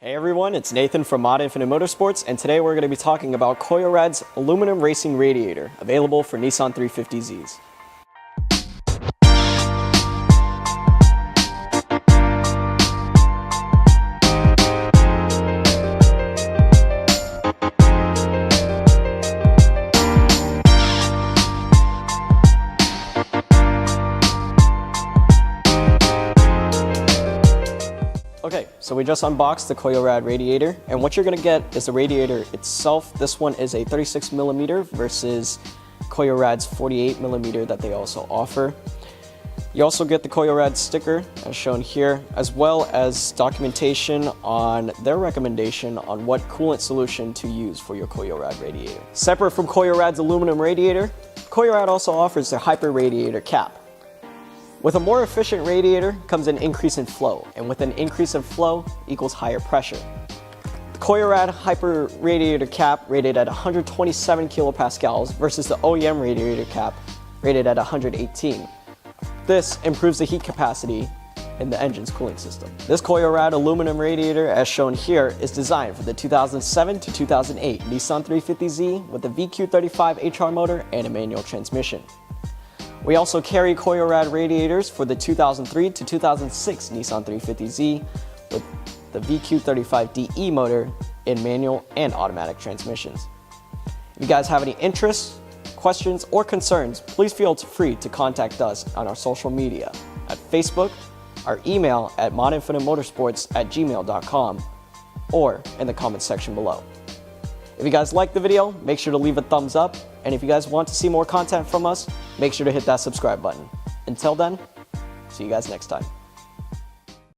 Hey everyone, it's Nathan from ModInfinite Motorsports, and today we're going to be talking about Koyorad's Aluminum Racing Radiator, available for Nissan 350Zs. Okay, so we just unboxed the Koyorad radiator, and what you're going to get is the radiator itself. This one is a 36mm versus Koyorad's 48mm that they also offer. You also get the Koyorad sticker, as shown here, as well as documentation on their recommendation on what coolant solution to use for your Koyorad radiator. Separate from Koyorad's aluminum radiator, Koyorad also offers their Hyper Radiator cap. With a more efficient radiator comes an increase in flow, and with an increase in flow equals higher pressure. The Koyorad Hyper Radiator cap rated at 127 kilopascals versus the OEM radiator cap rated at 118. This improves the heat capacity in the engine's cooling system. This Koyorad aluminum radiator, as shown here, is designed for the 2007 to 2008 Nissan 350Z with a VQ35HR motor and a manual transmission. We also carry Koyorad radiators for the 2003 to 2006 Nissan 350Z with the VQ35DE motor in manual and automatic transmissions. If you guys have any interests, questions, or concerns, please feel free to contact us on our social media at Facebook, our email at modinfinitemotorsports@gmail.com, or in the comments section below. If you guys liked the video, make sure to leave a thumbs up, and if you guys want to see more content from us, make sure to hit that subscribe button. Until then, see you guys next time.